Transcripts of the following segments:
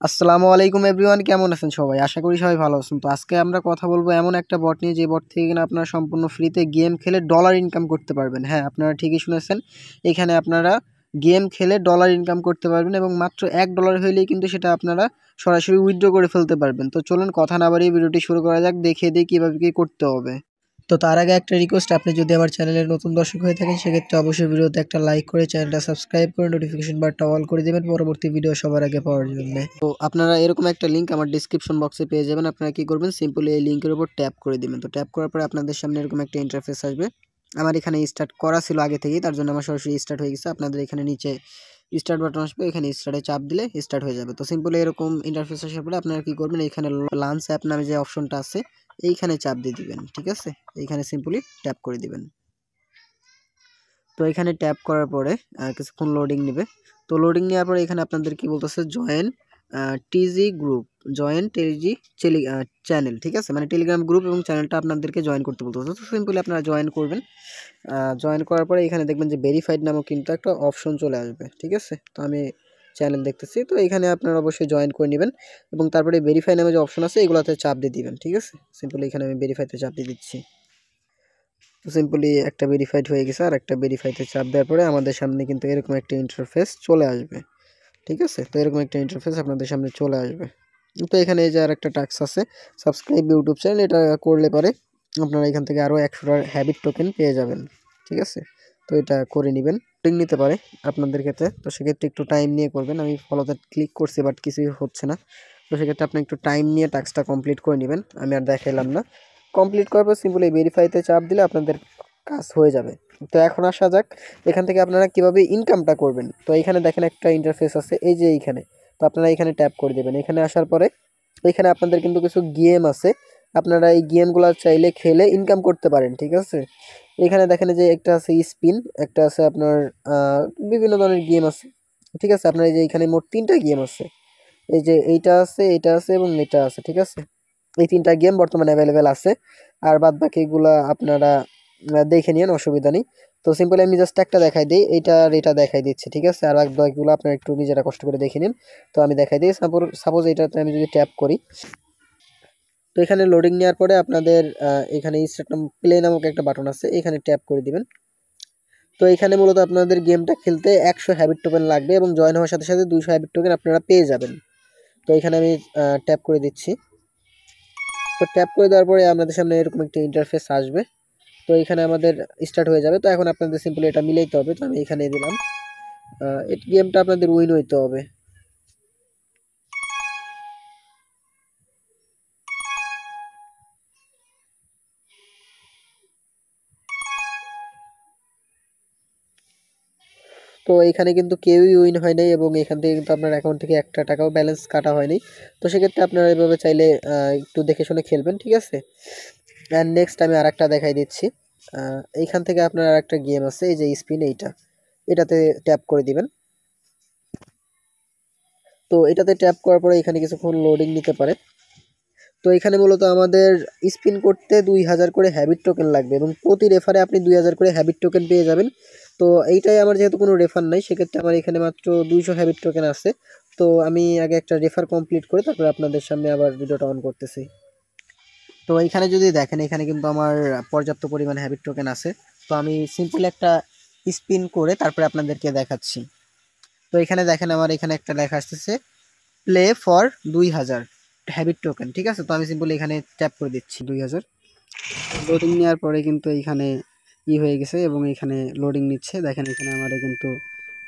আসসালামু আলাইকুম এভরিওয়ান, কেমন আছেন সবাই? আশা করি সবাই ভালো আছেন। তো আজকে আমরা কথা বলবো এমন একটা বট নিয়ে, যে বট থেকে কিনা আপনারা সম্পূর্ণ ফ্রিতে গেম খেলে ডলার ইনকাম করতে পারবেন। হ্যাঁ, আপনারা ঠিকই শুনেছেন, এখানে আপনারা গেম খেলে ডলার ইনকাম করতে পারবেন এবং মাত্র $1 হইলেই কিন্তু সেটা আপনারা সরাসরি উইথড্র করে ফেলতে পারবেন। তো চলুন কথা না বাড়িয়ে ভিডিওটি শুরু করা যাক, দেখিয়ে দিই কীভাবে কী করতে হবে। তো তার আগে একটা রিকোয়েস্ট, আপনি যদি আমার চ্যানেলের নতুন দর্শক হয়ে থাকেন সেক্ষেত্রে অবশ্যই ভিডিওতে একটা লাইক করে চ্যানেলটা সাবস্ক্রাইব করে নোটিফিকেশন বারটা অল করে দেবেন পরবর্তী ভিডিও সবার আগে পাওয়ার জন্য। তো আপনারা এরকম একটা লিঙ্ক আমার ডিসক্রিপশন বক্সে পেয়ে যাবেন। আপনারা কি করবেন, সিম্পলি এই লিঙ্কের উপর ট্যাপ করে দিবেন। তো ট্যাপ করার পরে আপনাদের সামনে এরকম একটা ইন্টারফেস আসবে। আমার এখানে স্টার্ট করা ছিল আগে থেকেই, তার জন্য আমার সরাসরি স্টার্ট হয়ে গেছে। আপনাদের এখানে নিচে স্টার্ট বাটন আসবে, এখানে স্টার্টে চাপ দিলে স্টার্ট হয়ে যাবে। তো সিম্পলি এরকম ইন্টারফেস আসার পরে আপনারা কি করবেন, এখানে লাঞ্চ অ্যাপ নামে যে অপশনটা আছে এইখানে চাপ দিয়ে দিবেন। ঠিক আছে, এইখানে সিম্পলি ট্যাপ করে দিবেন। তো এখানে ট্যাপ করার পরে কিছুক্ষণ লোডিং নেবে। তো লোডিং নেওয়ার পরে এখানে আপনাদের কি বলতেছে, জয়েন টিজি গ্রুপ, জয়েন টিজি চ্যানেল। ঠিক আছে, মানে টেলিগ্রাম গ্রুপ এবং চ্যানেলটা আপনাদেরকে জয়েন করতে বলতেছে। তো সিম্পলি আপনারা জয়েন করবেন। জয়েন করার পরে এখানে দেখবেন যে ভেরিফাইড নামক কিন্তু একটা অপশন চলে আসবে। ঠিক আছে, তো আমি চ্যানেল দেখতেছি, তো এখানে আপনারা অবশ্যই জয়েন করে নেবেন এবং তারপরে ভেরিফাই নামে যে অপশন আছে এগুলোতে চাপ দিয়ে দিবেন। ঠিক আছে, সিম্পলি এখানে আমি ভেরিফাইতে চাপ দিয়ে দিচ্ছি। তো সিম্পলি একটা ভেরিফাইড হয়ে গেছে, আর একটা ভেরিফাইতে চাপ দেওয়ার পরে আমাদের সামনে কিন্তু এরকম একটা ইন্টারফেস চলে আসবে। ঠিক আছে, তো এরকম একটা ইন্টারফেস আপনাদের সামনে চলে আসবে। তো এখানে এই যে আর একটা টাস্ক আছে, সাবস্ক্রাইব ইউটিউব চ্যানেল, এটা করলে পরে আপনারা এখান থেকে আরও 100টার হ্যাবিট টোকেন পেয়ে যাবেন। ঠিক আছে, তো এটা করে নেবেন। টিক নিতে পারে আপনাদের ক্ষেত্রে, তো সেক্ষেত্রে একটু টাইম নিয়ে করবেন। আমি ফলোতে ক্লিক করছি বাট কিছুই হচ্ছে না। তো সেক্ষেত্রে আপনি একটু টাইম নিয়ে টাস্কটা কমপ্লিট করে নেবেন, আমি আর দেখাইলাম না। কমপ্লিট করার পর সিম্পলি ভেরিফাইতে চাপ দিলে আপনাদের কাজ হয়ে যাবে। তো এখন আসা যাক এখান থেকে আপনারা কিভাবে ইনকামটা করবেন। তো এখানে দেখেন একটা ইন্টারফেস আছে, এই যে এইখানে। তো আপনারা এখানে ট্যাপ করে দেবেন। এখানে আসার পরে এখানে আপনাদের কিন্তু কিছু গেম আছে, আপনারা এই গেমগুলো চাইলে খেলে ইনকাম করতে পারেন। ঠিক আছে, এখানে দেখেন যে একটা আছে স্পিন, একটা আছে আপনার বিভিন্ন ধরনের গেম আছে। ঠিক আছে, আপনার এই যে এখানে মোট 3টা গেম আছে, এই যে এইটা আছে, এটা আছে এবং এটা আছে। ঠিক আছে, এই 3টা গেম বর্তমানে অ্যাভেলেবেল আছে, আর বাদ বাকিগুলা আপনারা দেখে নিন, অসুবিধা নেই। তো সিম্পলি আমি জাস্ট একটা দেখাই দিই, এইটা আর এটা দেখাই দিচ্ছি। ঠিক আছে, আর বাদ বাকিগুলো আপনারা একটু নিজেরা কষ্ট করে দেখে নিন। তো আমি দেখাই দিই, সাপোজ এইটাতে আমি যদি ট্যাপ করি, তো এখানে লোডিং নেওয়ার পরে আপনাদের এখানে স্টার্ট প্লে নামক একটা বাটন আছে, এখানে ট্যাপ করে দিবেন। তো এখানে মূলত আপনাদের গেমটা খেলতে 100 হ্যাবিট টোকেন লাগবে এবং জয়েন হওয়ার সাথে সাথে 200 হ্যাবিট টোকেন আপনারা পেয়ে যাবেন। তো এখানে আমি ট্যাপ করে দিচ্ছি। তো ট্যাপ করে দেওয়ার পরে আপনাদের সামনে এরকম একটা ইন্টারফেস আসবে। তো এখানে আমাদের স্টার্ট হয়ে যাবে। তো এখন আপনাদের সিম্পলি এটা মিলাইতে হবে। তো আমি এখানে দিলাম, এই গেমটা আপনাদের উইন হইতে হবে। তো এখানে কিন্তু কেউই উইন হয় নাই এবং এখান থেকে কিন্তু আপনার অ্যাকাউন্ট থেকে একটা টাকাও ব্যালেন্স কাটা হয়নি। তো সেক্ষেত্রে আপনারা এভাবে চাইলে একটু দেখে শুনে খেলবেন। ঠিক আছে, অ্যান্ড নেক্সট আমি আরেকটা দেখাই দিচ্ছি। এইখান থেকে আপনার আরেকটা গেম আছে, এই যে স্পিন, এটাতে ট্যাপ করে দিবেন। তো এটাতে ট্যাপ করার পরে এখানে কিছুক্ষণ লোডিং নিতে পারে। তো এখানে মূলত আমাদের স্পিন করতে 2000 করে হ্যাবিট টোকেন লাগবে এবং প্রতি রেফারে আপনি 2000 করে হ্যাবিট টোকেন পেয়ে যাবেন। তো এইটাই আমার যেহেতু কোনো রেফার নাই, সেক্ষেত্রে আমার এখানে মাত্র 200 হ্যাবিট টোকেন আছে। তো আমি আগে একটা রেফার কমপ্লিট করে তারপরে আপনাদের সামনে আবার ভিডিওটা অন করতেছি। তো এইখানে যদি দেখেন, এখানে কিন্তু আমার পর্যাপ্ত পরিমাণ হ্যাবিট টোকেন আছে। তো আমি সিম্পল একটা স্পিন করে তারপরে আপনাদেরকে দেখাচ্ছি। তো এখানে দেখেন আমার এখানে একটা লেখা আসতেছে, প্লে ফর 2000 হ্যাবিট টোকেন। ঠিক আছে, তো আমি সিম্পলি এখানে ট্যাপ করে দিচ্ছি 2000। লোডিং নেওয়ার পরে কিন্তু এইখানে হয়ে গেছে এবং এখানে লোডিং নিচ্ছে। দেখেন এখানে আমার কিন্তু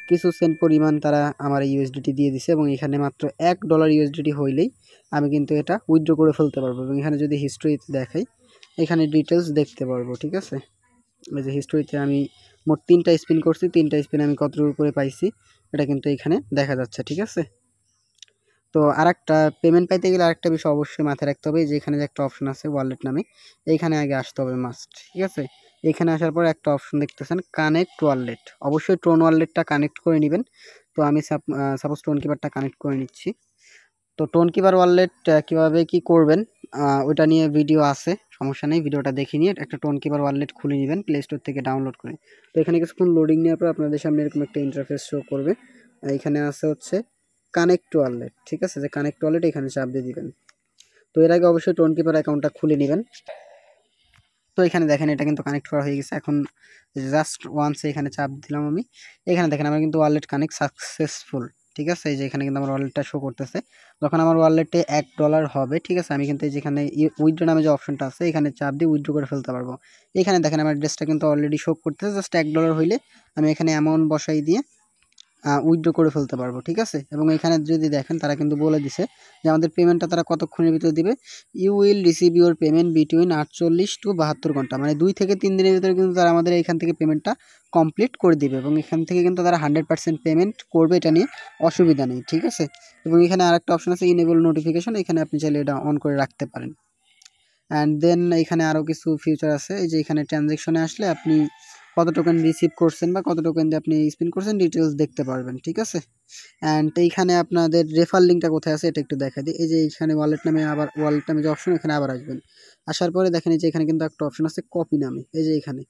কিছু সেন্ট পরিমাণ তারা আমার ইউএসডিটি দিয়ে দিছে এবং এখানে মাত্র $1 ইউএসডিটি হইলেই আমি কিন্তু এটা উইথড্র করে ফেলতে পারবো। এবং এখানে যদি হিস্ট্রিতে দেখাই, এখানে ডিটেলস দেখতে পারবো। ঠিক আছে, এই যে হিস্ট্রিতে আমি মোট 3টা স্পিন করছি, 3টা স্পিন আমি কতটুকু করে পাইছি এটা কিন্তু এখানে দেখা যাচ্ছে। ঠিক আছে, তো আরেকটা পেমেন্ট পাইতে গেলে আরেকটা বিষয় অবশ্যই মাথায় রাখতে হবে, যে এখানে যে একটা অপশন আছে ওয়ালেট নামে, এইখানে আগে আসতে হবে মাস্ট। ঠিক আছে, এখানে আসার পর একটা অপশন দেখতেছেন কানেক্ট ওয়ালেট, অবশ্যই টোন ওয়ালেটটা কানেক্ট করে নেবেন। তো আমি সাপোজ টোন কিপারটা কানেক্ট করে নিচ্ছি। তো টোন কিপার ওয়ালেট কীভাবে কি করবেন ওইটা নিয়ে ভিডিও আছে, সমস্যা নেই, ভিডিওটা দেখে নিয়ে একটা টোন কিপার ওয়ালেট খুলে নেবেন প্লে স্টোর থেকে ডাউনলোড করে। তো এখানে কিছুক্ষণ লোডিং নেওয়ার পর আপনাদের সামনে এরকম একটা ইন্টারফেস শো করবে। এখানে আছে হচ্ছে কানেক্ট ওয়ালেট, ঠিক আছে, যে কানেক্ট ওয়ালেট এখানে চাপ দিয়ে দিবেন। তো এর আগে অবশ্যই টোন কিপার অ্যাকাউন্টটা খুলে নেবেন। তো এখানে দেখেন এটা কিন্তু কানেক্ট করা হয়ে গেছে। এখন জাস্ট ওয়ান্স এখানে চাপ দিলাম আমি, এখানে দেখেন আমার কিন্তু ওয়ালেট কানেক্ট সাকসেসফুল, ঠিক আছে। এই যে এখানে কিন্তু আমার ওয়ালেটটা শো করতেছে। যখন আমার ওয়ালেটে $1 হবে, ঠিক আছে, আমি কিন্তু এই যেখানে উইথড্র নামে যে অপশনটা আছে এখানে চাপ দিয়ে উইথড্র করে ফেলতে পারবো। এখানে দেখেন আমার অ্যাড্রেসটা কিন্তু অলরেডি শো করতেছে। জাস্ট $1 হইলে আমি এখানে অ্যামাউন্ট বসাই দিয়ে উইথড্র করে ফেলতে পারবো, ঠিক আছে। এবং এখানে যদি দেখেন তারা কিন্তু বলে দিছে যে আমাদের পেমেন্টটা তারা কতক্ষণের ভিতরে দিবে। You will receive your payment between 48 to 72 ঘন্টা, মানে 2 থেকে 3 দিনের ভিতরে কিন্তু তারা আমাদের এখান থেকে পেমেন্টটা কমপ্লিট করে দিবে। এবং এখান থেকে কিন্তু তারা 100% পেমেন্ট করবে, এটা নিয়ে অসুবিধা নেই, ঠিক আছে। এবং এখানে আরেকটা অপশন আছে ইনেবল নোটিফিকেশন, এখানে আপনি চাইলে এটা অন করে রাখতে পারেন। অ্যান্ড দেন এখানে আরও কিছু ফিচার আছে। এই যে এখানে ট্রানজ্যাকশনে আসলে আপনি কত টোকেন রিসিভ করছেন বা কত টোকেন দিয়ে আপনি স্পিন করছেন ডিটেলস দেখতে পারবেন, ঠিক আছে। অ্যান্ড এইখানে আপনাদের রেফার লিঙ্কটা কোথায় আছে এটা একটু দেখা দিই। এই যে এইখানে ওয়ালেট নামে আবার ওয়ালেট নামে যে অপশন, এখানে আবার আসবেন। আসার পরে দেখেন এই যে এখানে কিন্তু একটা অপশন আছে কপি নামে, এই যে এখানে।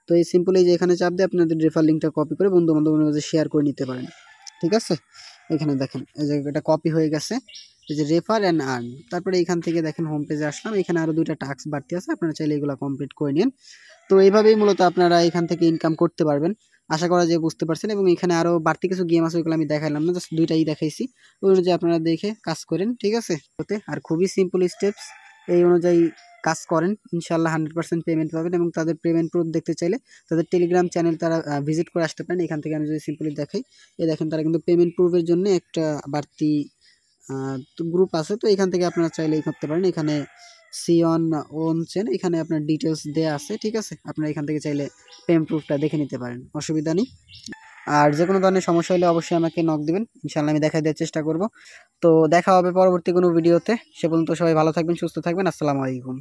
তো এই সিম্পল এই যে এখানে চাপ দিয়ে আপনাদের রেফার লিঙ্কটা কপি করে বন্ধু বান্ধবের মাঝে শেয়ার করে নিতে পারেন, ঠিক আছে। এখানে দেখেন এই যে এটা কপি হয়ে গেছে, এই যে রেফার অ্যান্ড আর্ন। তারপরে এখান থেকে দেখেন হোম পেজে আসলাম, এখানে আরও 2টা টাস্ক বাড়তি আছে, আপনারা চাইলে এগুলো কমপ্লিট করে নিন। তো এইভাবেই মূলত আপনারা এখান থেকে ইনকাম করতে পারবেন, আশা করা যায় বুঝতে পারছেন। এবং এখানে আরও বাড়তি কিছু গেম আছে, ওইগুলো আমি দেখাইলাম না, জাস্ট 2টাই দেখাইছি। ওই অনুযায়ী আপনারা দেখে কাজ করেন, ঠিক আছে। ওতে আর খুবই সিম্পল স্টেপস, এই অনুযায়ী কাজ করেন, ইনশাল্লাহ 100% পেমেন্ট পাবেন। এবং তাদের পেমেন্ট প্রুফ দেখতে চাইলে তাদের টেলিগ্রাম চ্যানেল তারা ভিজিট করে আসতে পারেন। এখান থেকে আমি যদি সিম্পলি দেখাই, এই দেখেন তারা কিন্তু পেমেন্ট প্রুফের জন্য একটা বাড়তি গ্রুপ আছে। তো এখান থেকে আপনারা চাইলে এই করতে পারেন। এখানে সিওন ওন চেন, এখানে আপনার ডিটেলস দেওয়া আছে, ঠিক আছে। আপনারা এখান থেকে চাইলে পেমেন্ট প্রুফটা দেখে নিতে পারেন, অসুবিধা নেই। আর যে কোনো ধরনের সমস্যা হলে অবশ্যই আমাকে নক দিবেন, ইনশাল্লাহ আমি দেখা দেওয়ার চেষ্টা করব। তো দেখা হবে পরবর্তী কোনো ভিডিওতে, সে পর্যন্ত সবাই ভালো থাকবেন, সুস্থ থাকবেন। আসসালামু আলাইকুম।